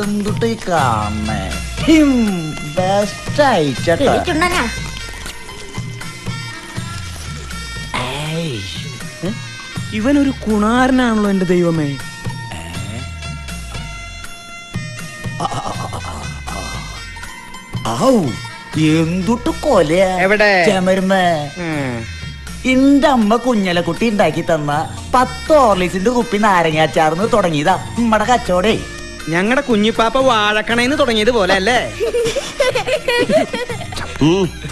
എന്തുട്ട് കാണണേ ബെസ്റ്റ് ആയിട്ടാ. ഇവനൊരു കുണാരനാണല്ലോ എന്റെ ദൈവമേ. എന്തുട്ട് കൊലയാ എവിടെ ചെമരുമേ. എന്റെ അമ്മ കുഞ്ഞലക്കുട്ടി ഉണ്ടാക്കി തന്ന 10 ഹോർലിക്സിന്റെ കുപ്പി നാരങ്ങാച്ചാർന്ന് തുടങ്ങിയതാ നമ്മടെ കച്ചവടേ. ഞങ്ങളുടെ കുഞ്ഞിപ്പാപ്പ വാഴക്കണേന്ന് തുടങ്ങിയത് പോലെ അല്ലേ?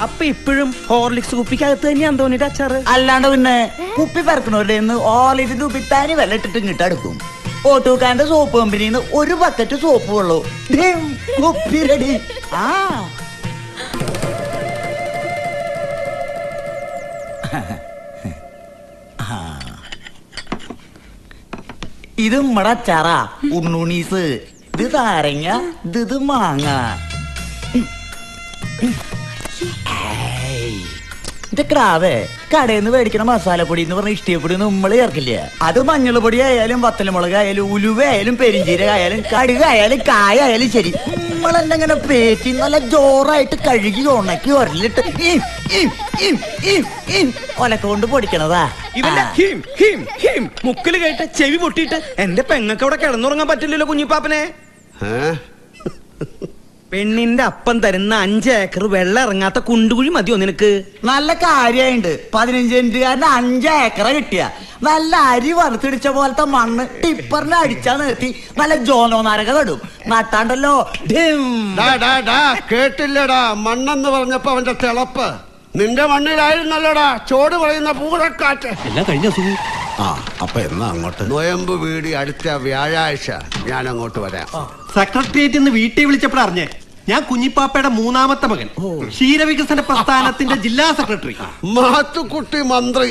അപ്പൊ ഇപ്പോഴും ഹോർലിക്സ് കുപ്പിക്കകത്ത് തന്നെ അന്തോണിയുടെ അച്ചാറ്. അല്ലാണ്ട് പിന്നെ കുപ്പി പറക്കണവരുടെ ഹോർലിക്സിന്റെ കുപ്പി തനി വെള്ളം ഇട്ടിട്ട് ഇങ്ങിട്ടെടുക്കും. ഓട്ടോക്കാരന്റെ സോപ്പ് കമ്പനിന്ന് ഒരു ബക്കറ്റ് സോപ്പ് വെള്ളൂ, കുപ്പി റെഡി. ഇത് നമ്മടെ അച്ചാറാ ഉണ്ണുണീസ്. ഇത് നാരങ്ങ, ഇത് മാങ്ങ. ഇതൊക്കെ കടയിൽ നിന്ന് മേടിക്കണ മസാലപ്പൊടി എന്ന് പറഞ്ഞ ഇഷ്ടപ്പൊടി നമ്മള് ചേർക്കില്ല. അത് മഞ്ഞൾ പൊടി ആയാലും വത്തലമുളക് ആയാലും ഉലുവ ആയാലും പെരിഞ്ചീരക ആയാലും കടുക് ആയാലും കായ ആയാലും ശരി, നമ്മളെന്തെങ്ങനെ പേറ്റി നല്ല ജോറായിട്ട് കഴുകി ഉണക്കി ഒരലിട്ട് ഒലക്ക കൊണ്ട് പൊടിക്കണതാ. മുക്കില് കേട്ട ചെവി പൊട്ടിയിട്ട് എന്റെ പെങ്ങക്ക് അവിടെ കിടന്നുറങ്ങാൻ പറ്റില്ലല്ലോ കുഞ്ഞിപ്പാപ്പനെ. പെണ്ണിന്റെ അപ്പം തരുന്ന 5 ഏക്കർ വെള്ളം ഇറങ്ങാത്ത കുണ്ടുകുഴി മതിയോ നിനക്ക്? നല്ല കാര്യായിണ്ട്. 15 സെന്റുകാരന് 5 ഏക്കറ കിട്ടിയ നല്ല അരി വറുത്തിടിച്ച പോലത്തെ മണ്ണ് ടിപ്പറിനെ അടിച്ചാ നിർത്തി നല്ല ജോനോ നാരക നടും. നട്ടാണ്ടല്ലോ കേട്ടില്ലടാ. മണ്ണെന്ന് പറഞ്ഞപ്പോ അവന്റെ തിളപ്പ് നിന്റെ മണ്ണിലായിരുന്നല്ലോടാ. ചോട് പറയുന്ന പൂരക്കാറ്റ് എല്ലാം കഴിഞ്ഞ അപ്പൊ എന്നാ അങ്ങോട്ട്? നൊയമ്പ് വീടി അടുത്ത വ്യാഴാഴ്ച ഞാൻ അങ്ങോട്ട് വരാം. സെക്രട്ടേറിയറ്റ് നിന്ന് വീട്ടിൽ വിളിച്ചപ്പോഴറിഞ്ഞേ ഞാൻ കുഞ്ഞിപ്പാപ്പയുടെ 3ാമത്തെ മകൻ, ക്ഷീരവികസന പ്രസ്ഥാനത്തിന്റെ ജില്ലാ സെക്രട്ടറി. മാത്തുക്കുട്ടി മന്ത്രി.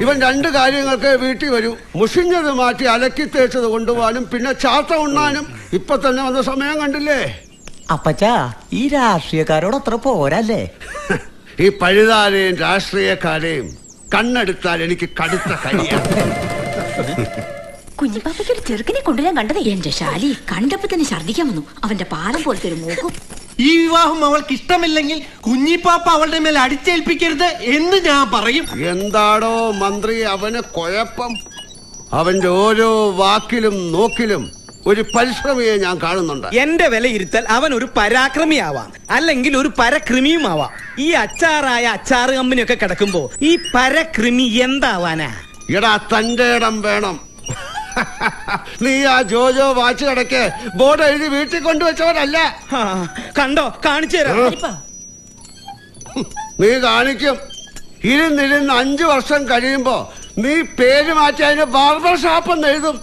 ഇവൻ 2 കാര്യങ്ങൾക്ക് വീട്ടിൽ വരൂ. മുഷിഞ്ഞത് മാറ്റി അലക്കി തേച്ചത് കൊണ്ടുപോകാനും പിന്നെ ചാത്ത ഉണ്ണാനും. ഇപ്പൊ തന്നെ വന്ന സമയം കണ്ടില്ലേ? അപ്പച്ചാ ഈ രാഷ്ട്രീയക്കാരോട് അത്ര പോരല്ലേ? ഈ പഴുതാരെയും രാഷ്ട്രീയക്കാരെയും കണ്ണെടുത്താൽ എനിക്ക് കടുത്ത കരിയാണ്. കുഞ്ഞിപ്പാപ്പയ്ക്ക് ഒരു ചെറുക്കനെ കൊണ്ടുവരാൻ കണ്ടത് എന്റെ ശാലി കണ്ടപ്പോ തന്നെ ഛർദിക്കാൻ വന്നു. അവന്റെ പാലം പോലത്തെ ഒരു മൂക്കും. ഈ വിവാഹം അവൾക്ക് ഇഷ്ടമില്ലെങ്കിൽ കുഞ്ഞിപ്പാപ്പ അവളുടെ മേൽ അടിച്ചേൽപ്പിക്കരുത് എന്ന് ഞാൻ പറയും. എന്താടോ മന്ത്രി അവന് കുഴപ്പം? അവന്റെ ഓരോ വാക്കിലും നോക്കിലും ഒരു പരിശ്രമിയെ ഞാൻ കാണുന്നുണ്ട്. എന്റെ വിലയിരുത്തൽ അവൻ ഒരു പരാക്രമിയാവാം, അല്ലെങ്കിൽ ഒരു പരകൃമിയുമാവാം. ഈ അച്ചാറായ അച്ചാറ് കമ്പനിയൊക്കെ കിടക്കുമ്പോ ഈ പരകൃമി എന്താവാനാ? എടാ തന്റെ ഇടം വേണം. നീ ആ ജോജോ വാച്ച് കടക്ക് ബോർഡ് എഴുതി വീട്ടിൽ കൊണ്ടുവച്ചവരല്ല. കണ്ടോ? കാണിച്ചു തരാം. നീ കാണിക്കും. ഇരുന്നിരുന്ന് 5 വർഷം കഴിയുമ്പോ നീ പേര് മാറ്റി അതിന് ബാർബർ ഷാപ്പ് എന്ന് എഴുതും.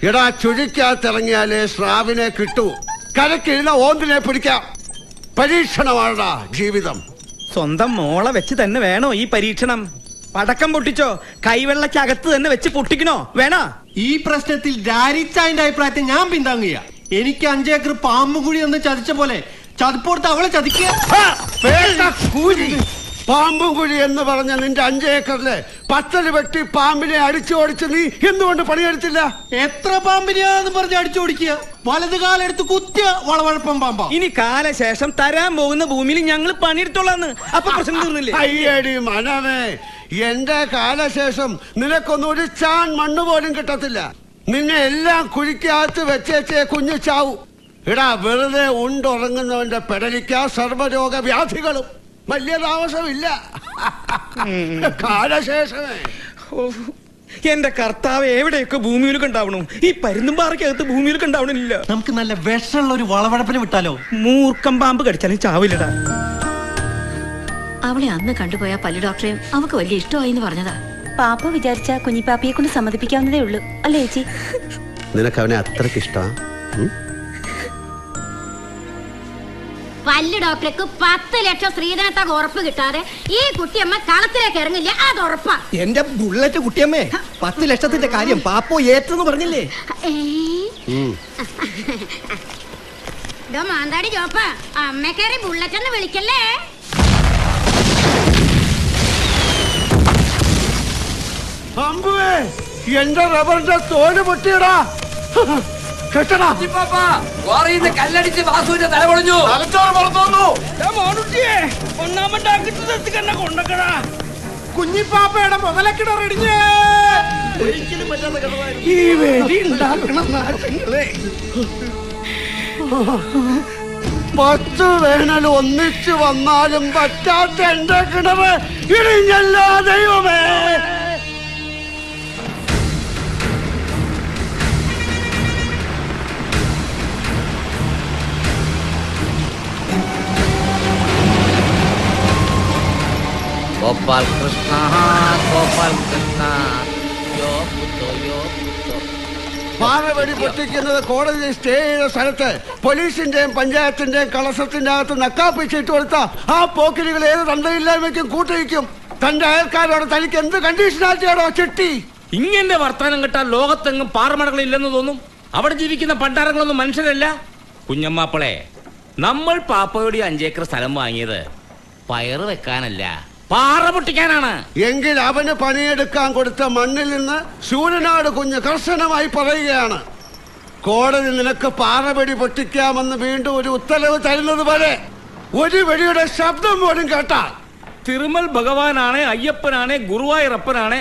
എടാ ചുഴിക്കകത്തിറങ്ങിയാലേ സ്രാവിനെ കിട്ടൂ, കരക്കിരുന്ന ഓന്തിനെ പിടിക്കാം. പരീക്ഷണമാണടാ ജീവിതം. സ്വന്തം മോളെ വെച്ച് തന്നെ വേണോ ഈ പരീക്ഷണം? പടക്കം പൊട്ടിച്ചോ? കൈവെള്ളക്കകത്ത് തന്നെ വെച്ച് പൊട്ടിക്കണോ? വേണോ? ഈ പ്രശ്നത്തിൽ ഡാരിച്ചായന്റെ അഭിപ്രായത്തെ ഞാൻ പിന്താങ്ങുക. എനിക്ക് 5 ഏക്കർ പാമ്പുകുഴി എന്ന് ചതിച്ച പോലെ ചതിപ്പോർത്ത് അവളെ ചതിക്കുക. പാമ്പും കുഴി എന്ന് പറഞ്ഞ നിന്റെ 5 ഏക്കറില് 10 വെട്ടി പാമ്പിനെ അടിച്ചോടിച്ച് നീ എന്തുകൊണ്ട് പണിയെടുത്തില്ല? എത്ര പാമ്പിനെയാന്ന് പറഞ്ഞ് അടിച്ചോടിക്കുക? വലത് കാലെടുത്ത് കുത്തിയ വളവഴപ്പം പാമ്പാ. ഇനി കാലശേഷം തരാൻ പോകുന്ന ഭൂമിയിൽ ഞങ്ങൾ പണിയെടുത്തോളാന്ന്. അപ്പൊ പ്രശ്നം തീർന്നില്ലേ? അയ്യടി മനവേ, എന്റെ കാലശേഷം നിനക്കൊന്നും ഒരു ചാൺ മണ്ണ് പോലും കിട്ടത്തില്ല. നിന്നെ എല്ലാം കുഴിക്കകത്ത് വെച്ചേച്ചേ കുഞ്ഞു ചാവൂ. എടാ വെറുതെ ഉണ്ടുറങ്ങുന്നവന്റെ പെടലിക്ക സർവ്വരോഗ വ്യാധികളും. വലിയ താമസമില്ല. കാലശേഷമേ. എന്റെ കർത്താവ് എവിടെയൊക്കെ ഭൂമിയിലൊക്കെ ഉണ്ടാവണം. ഈ പരുന്തുംപാറയ്ക്കകത്ത് ഭൂമിയിലൊക്കെ ഉണ്ടാവണില്ല. നമുക്ക് നല്ല വിഷമുള്ള ഒരു വളവഴപ്പിന് വിട്ടാലോ? മൂർക്കം പാമ്പ് കടിച്ചാലും ചാവില്ലടാ. അവളെ അന്ന് കണ്ടുപോയ പല്ലു ഡോക്ടറെയും അവക്ക് വലിയ ഇഷ്ടമായി എന്ന് പറഞ്ഞതാ. പാപ്പ വിചാരിച്ച കുഞ്ഞിപ്പാപ്പയെ കൊണ്ട് സമ്മതിപ്പിക്കാവുന്നതേ ഉള്ളൂ അല്ലേ ചേച്ചി? നിനക്ക് അവനെ അത്രക്ക് ഇഷ്ടം? പല്ല് ഡോക്ടർക്ക് 10 ലക്ഷം സ്ത്രീധനത്തൊക്കെ ഉറപ്പ് കിട്ടാതെ ഈ കുട്ടിയമ്മ കളത്തിലേക്ക് ഇറങ്ങില്ല, അത് ഉറപ്പാ. എന്റെ ബുള്ളറ്റ് കുട്ടിയമ്മേ, 10 ലക്ഷത്തിന്റെ കാര്യം പാപ്പോ ഏറ്റെന്ന് പറഞ്ഞില്ലേ? മാന്താടി ചോപ്പ, അമ്മക്കേറി ബുള്ളറ്റ് എന്ന് വിളിക്കല്ലേ. അമ്പുവേ, എന്റെ റബ്ബറിന്റെ തോല് പൊട്ടിയടാ. കെട്ടടാ. കല്ലടിച്ച് വാസുവിന്റെ തല പൊളിഞ്ഞു. കുഞ്ഞിപ്പാപ്പയുടെ മുതലക്കിടറിടിഞ്ഞേ. ഈ വെടി ഉണ്ടാക്കണ നാശങ്ങളെ 10 വേനൽ ഒന്നിച്ചു വന്നാലും പറ്റാത്ത എന്റെ കിണറ് ഇടിഞ്ഞല്ല ദൈവമേ. ഗോപാൽ കൃഷ്ണ ഗോപാൽ കൃഷ്ണ യോ പുത്തോ യോ പുത്തോ. പാറവെടി പൊട്ടിക്കുന്നത് കോടതി സ്റ്റേ ചെയ്ത സ്ഥലത്ത് പോലീസിന്റെയും പഞ്ചായത്തിന്റെയും കളസത്തിന്റെ അകത്ത് നക്കാപ്പിച്ചിട്ട് കൊടുത്ത ആ പോക്കിരികൾ ഏത് തന്തയില്ലായ്മയ്ക്കും കൂട്ടിരിക്കും. തന്റെ അയൽക്കാരോട് തനിക്ക് എന്ത് കണ്ടീഷനാറ്റിയാണോ ചിട്ടി? ഇങ്ങനെ വർത്താനം കേട്ടാൽ ലോകത്തെങ്ങും പാറമടകളില്ലെന്ന് തോന്നും. അവിടെ ജീവിക്കുന്ന പണ്ടാരങ്ങളൊന്നും മനുഷ്യരല്ല. കുഞ്ഞമ്മാപ്പളെ, നമ്മൾ പാപ്പയോടി 5 ഏക്കർ സ്ഥലം വാങ്ങിയത് പയറ് വെക്കാനല്ല, പാറ പൊട്ടിക്കാനാണ്. എങ്കിൽ അവന് പണിയെടുക്കാൻ കൊടുത്ത മണ്ണിൽ നിന്ന് ശൂരനാട് കുഞ്ഞ് കർശനമായി പറയുകയാണ്, കോടതി നിനക്ക് പാറവെടി പൊട്ടിക്കാമെന്ന് വീണ്ടും ഒരു ഉത്തരവ് തരുന്നത് വരെ ഒരു വെടിയുടെ ശബ്ദം പോലും കേട്ടാൽ തിരുമൽ ഭഗവാനാണ്, അയ്യപ്പനാണ്, ഗുരുവായൂരപ്പനാണ്,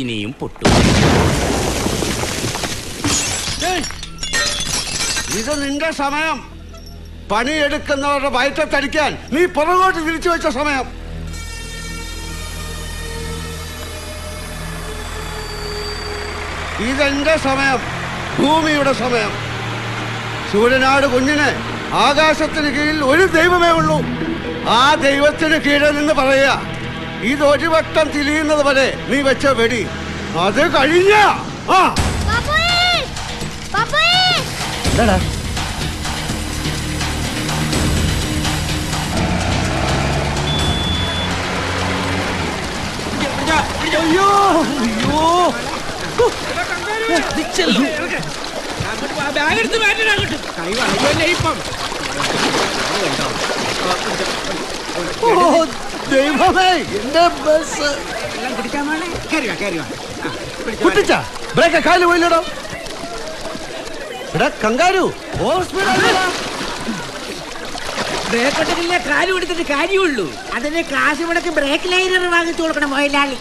ഇനിയും പൊട്ടു. ഇത് നിന്റെ സമയം. പണിയെടുക്കുന്നവരുടെ വയറ്റത്തടിക്കാൻ നീ പുറകോട്ട് തിരിച്ചു വെച്ച സമയം. ഇതെന്റെ സമയം, ഭൂമിയുടെ സമയം. സൂര്യനാട് കുഞ്ഞിന് ആകാശത്തിന് കീഴിൽ ഒരു ദൈവമേ ഉള്ളൂ. ആ ദൈവത്തിന് കീഴിൽ നിന്ന് പറയുക, ഇതൊരു വട്ടം തിരിയുന്നത് വരെ നീ വെച്ച വെടി അത് കഴിഞ്ഞ. എന്താടാ അയ്യോ അയ്യോ ദൈവമേ, എന്റെ ബസ് കുട്ടിച്ച ബ്രേക്ക് കാല് പോയില്ലടോ. ഇവിടെ കങ്കാരു ഓവർ സ്പീഡാ. ബ്രേക്കൊട്ടില്ല, കാല് കൊടുത്തിട്ട് കാര്യമുള്ളൂ. അതിന് കാശ് മുടക്ക് ബ്രേക്ക് ലൈനർ വാങ്ങിച്ചു കൊടുക്കണം മുതലാളി.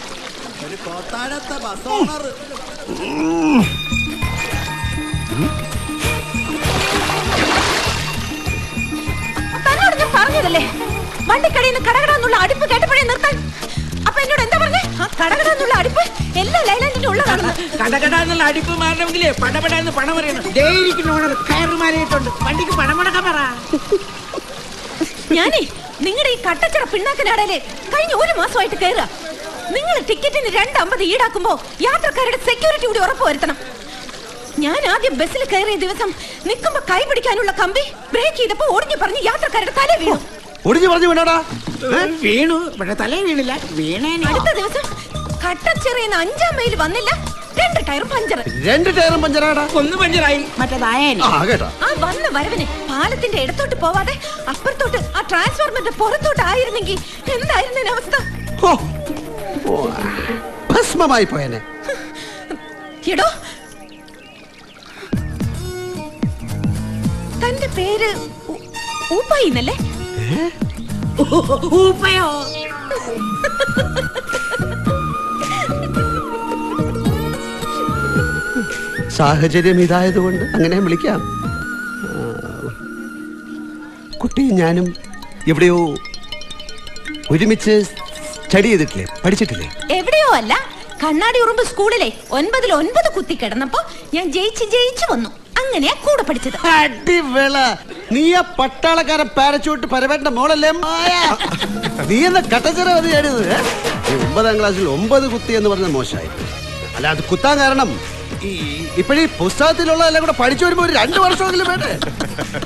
തന്നോട് ഞാൻ പറഞ്ഞതല്ലേ വണ്ടിക്കടയിൽ നിന്ന് കടകടാന്നുള്ള അടുപ്പ് കേട്ടപ്പോഴേ നിർത്താൻ. അപ്പൊ എന്നോട് എന്താ പറഞ്ഞേ? ആ കടകടാന്നുള്ള അടുപ്പ് എല്ലാ ലൈലാൻഡിന്റെ ഉള്ളതാണ്. കടകടാന്നുള്ള അടുപ്പ് മാറണമെങ്കിലേ പടപടാന്ന് പണം പറയണം. ഡെയിലിക്കുന്ന ഓണർ കയറുമാരായിട്ടുണ്ട്. വണ്ടിക്ക് പണം മുടക്കാൻ പറ. ഞാനേ നിങ്ങളുടെ ഈ കട്ടച്ചട പിണ്ണാക്കനാടല്ലേ കഴിഞ്ഞ 1 മാസമായിട്ട് കയറുക. നിങ്ങൾ ടിക്കറ്റിന് 2.50 ഈടാക്കുമ്പോ യാത്രക്കാരുടെ സെക്യൂരിറ്റി കൂടി ഉറപ്പുവരുത്തണം. ഞാൻ ആദ്യം ബസ്സിൽ കയറിയ ദിവസം നിൽക്കുമ്പോ കൈ പിടിക്കാനുള്ള കമ്പി ബ്രേക്ക് ചെയ്തപ്പോ ഒടിഞ്ഞു പറഞ്ഞ് യാത്രക്കാരുടെ തല വീണു. ഒടിഞ്ഞു പറഞ്ഞു വീണോടാ? വീണു, പക്ഷെ തല വീണില്ല. വീണേ. അടുത്ത ദിവസം കട്ടച്ചിറയുന്ന 5-ാം മൈൽ വന്നില്ല, 2 ടയറും പഞ്ചർ. 2 ടയറും പഞ്ചറാടാ. ഒന്ന് പഞ്ചറായി, മറ്റേതായാലും. ആ വന്ന വരവിന് പാലത്തിന്റെ ഇടത്തോട്ട് പോവാതെ അപ്പുറത്തോട്ട് ആ ട്രാൻസ്ഫോർമറിന്റെ പുറത്തോട്ട് ആയിരുന്നെങ്കിൽ എന്തായിരുന്നു അവസ്ഥ? ഭസ്മമായി പോയനെ. എടോ, തന്റെ പേര് ഊപ്പായി എന്നല്ലേ? ഊപ്പയോ? സാഹചര്യം ഇതായതുകൊണ്ട് അങ്ങനെ വിളിക്കാം. കുട്ടിയും ഞാനും എവിടെയോ ഒരുമിച്ച് സ്റ്റഡി ചെയ്തിട്ടില്ലേ, പഠിച്ചിട്ടില്ലേ? എവിടെയോ അല്ല, കണ്ണാടി ഉറുമ്പ് സ്കൂളിലെ 9-ൽ 9 കുത്തി കിടന്നപ്പോ ഞാൻ ജയിച്ചു വന്നു. അങ്ങനെയാ കൂടെ പഠിച്ചത്. അടിവേള, നീ ആ പട്ടാളക്കാരൻ പാരച്ചൂട്ട് പരവേട്ടന്റെ മോളല്ലേ? നീ എന്ന കട്ടച്ചിറ അത് ചെയ്തത്? 9-ാം ക്ലാസ്സിൽ 9 കുത്തി എന്ന് പറഞ്ഞ മോശമായി. അല്ല, അത് കുത്താൻ കാരണം ഇപ്പഴീ പുസ്തകത്തിലുള്ളതെല്ലാം കൂടെ പഠിച്ചു വരുമ്പോ ഒരു 2 വർഷമെങ്കിലും വേണ്ടേ?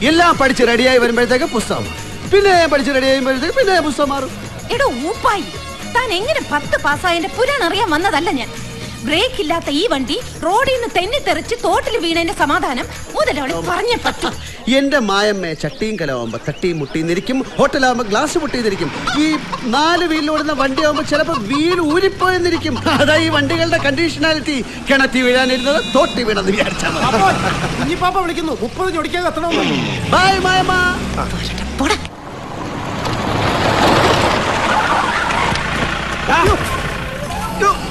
എല്ലാം പഠിച്ച് റെഡിയായി വരുമ്പോഴത്തേക്ക് പുസ്തകം, പിന്നെ പഠിച്ച് റെഡി ആകുമ്പോഴത്തേക്ക് പിന്നെ പുസ്തകം മാറും. എടോ ഊപ്പായി, താൻ എങ്ങനെ 10 പാസ്സായതിന്റെ പുരാണം അറിയാൻ വന്നതല്ല ഞാൻ. ബ്രേക്ക് ഇല്ലാത്ത ഈ വണ്ടി റോഡിൽ നിന്ന് തെന്നിത്തെറിച്ച് തോട്ടിൽ വീണതിന്റെ സമാധാനം മുതലാളി പറഞ്ഞേ പറ്റൂ. എന്റെ മായമ്മേ, ചട്ടിയും കലാവുമ്പോ തട്ടിയും മുട്ടിന്നിരിക്കും, ഹോട്ടലാവുമ്പോ ഗ്ലാസ് പൊട്ടിന്നിരിക്കും. ഈ 4 വീലിലോടുന്ന വണ്ടിയാവുമ്പോ ചിലപ്പോ വീൽ ഊരിപ്പോയെന്നിരിക്കും. അതാ ഈ വണ്ടികളുടെ കണ്ടീഷനാലിറ്റി. കിണറ്റി വീഴാനിരുന്നത് തോട്ടി വീണെന്ന് വിചാരിച്ചാൽ കുഞ്ഞിപ്പാപ്പ വിളിക്കുന്നു. 30 ഞൊടിക്കാൻ കത്തണമെന്ന്. ബൈ മായമ്മ. പോടാ.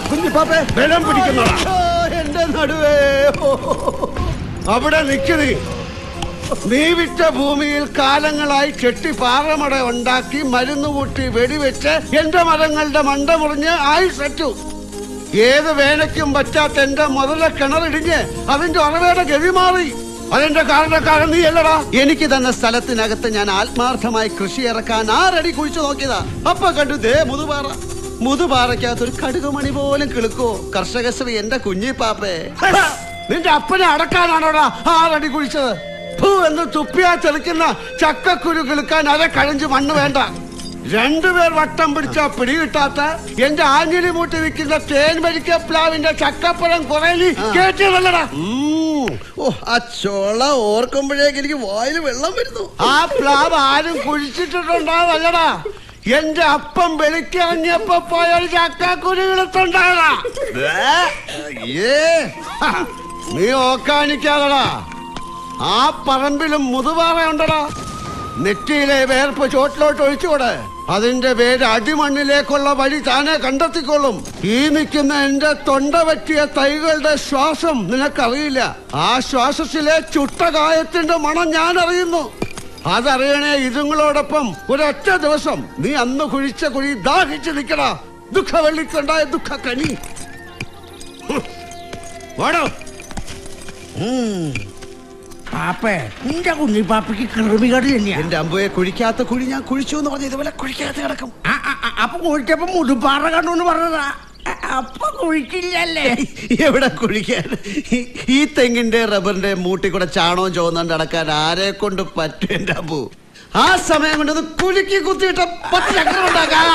കുഞ്ഞിപ്പാപ്പേ, ബലം പിടിക്കുന്നോടാ. എന്റെ നടുവേ. അവിടെ നിൽക്കുന്നേ. നീ വിറ്റ ഭൂമിയിൽ കാലങ്ങളായി ചെട്ടി പാറമട ഉണ്ടാക്കി മരുന്ന് കൂട്ടി വെടിവെച്ച് എന്റെ മരങ്ങളുടെ മണ്ട മുറിഞ്ഞ് ആയുസറ്റു. ഏത് വേനയ്ക്കും പറ്റാത്ത എന്റെ മുതല കിണറിടിഞ്ഞ് അതിന്റെ ഉറവയുടെ ഗതി മാറി. അതിന്റെ കാരണക്കാരൻ നീ അല്ലടാ. എനിക്ക് തന്ന സ്ഥലത്തിനകത്ത് ഞാൻ ആത്മാർത്ഥമായി കൃഷി ഇറക്കാൻ 6 അടി കുഴിച്ചു നോക്കിയതാ. അപ്പൊ കണ്ടു ദേ മുതുപാറ. മുതുപാറയ്ക്കകത്തൊരു കടുകുമണി പോലും കിളുക്കോ കർഷകശ്രീ എന്റെ കുഞ്ഞിപ്പാപ്പേ. നിന്റെ അപ്പനെ അടക്കാനാണോടാ 6 അടി കുഴിച്ചത്? എന്ന് തുപ്പിയാ ചെറുക്കുന്ന ചക്കക്കുരു കിളുക്കാൻ അര കഴിഞ്ച് മണ്ണ് വേണ്ട. 2 പേർ വട്ടം പിടിച്ച പിടികിട്ടാത്ത എന്റെ ആഞ്ഞിലി മൂട്ടി നിൽക്കുന്ന തേൻ മരിക്ക പ്ലാവിന്റെ ചക്കപ്പഴം കുറേലി കേട്ടതല്ലടാ. ഓ, ആ ചോള ഓർക്കുമ്പോഴേക്ക് എനിക്ക് വായിൽ വെള്ളം വരുന്നു. ആ പ്ലാവ് ആരും കുഴിച്ചിട്ടുണ്ടാവല്ലടാ. എന്റെ അപ്പം വെളിക്കിറങ്ങിയപ്പോ പോയ ഒരു ചക്കക്കുരു കിളുത്തുണ്ടായതാ. നീ ഓക്കാനിക്കാതടാ. ആ പറമ്പിലും മുതുപാറ ഉണ്ടടാ. നെറ്റിയിലെ വേർപ്പ് ചോട്ടിലോട്ട് ഒഴിച്ചുകൂടെ. അതിന്റെ പേര് അടിമണ്ണിലേക്കുള്ള വഴി താനെ കണ്ടെത്തിക്കൊള്ളും. ഈ നിൽക്കുന്ന എന്റെ തൊണ്ട പറ്റിയ തൈകളുടെ ശ്വാസം നിനക്കറിയില്ല. ആ ശ്വാസത്തിലെ ചുട്ടകായത്തിന്റെ മണം ഞാൻ അറിയുന്നു. അതറിയണേ ഇതുങ്ങളോടൊപ്പം ഒരൊറ്റ ദിവസം നീ അന്ന് കുഴിച്ച കുഴി ദാഹിച്ചു നിൽക്കടാ. ദുഃഖവെള്ളിക്കുണ്ടായ ദുഃഖ കനി. വേണോ? പാപ്പേ, നിന്റെ കുഞ്ഞിപ്പാപ്പയ്ക്ക് കൃമികടി തന്നെയാ. എന്റെ അമ്പയെ കുഴിക്കാത്ത കുഴി ഞാൻ കുഴിച്ചു എന്ന് പറഞ്ഞ ഇതുപോലെ കുഴിക്കാത്ത കിടക്കും. അപ്പൊ കുഴിച്ചപ്പോ മുതുപ്പാറ കണ്ടു എന്ന് പറഞ്ഞതാ. അപ്പൊ കുഴിക്കില്ലല്ലേ? എവിടെ കുഴിക്കാൻ? ഈ തെങ്ങിന്റെ റബ്ബറിന്റെ മൂട്ടി കൂടെ ചാണകം ചോന്നുകൊണ്ട് അടക്കാൻ ആരെ കൊണ്ട് പറ്റും എന്റെ അമ്പു? ആ സമയം കൊണ്ട് കുലുക്കി കുത്തിയിട്ട് 10 ചക്രം ഉണ്ടാക്കാം.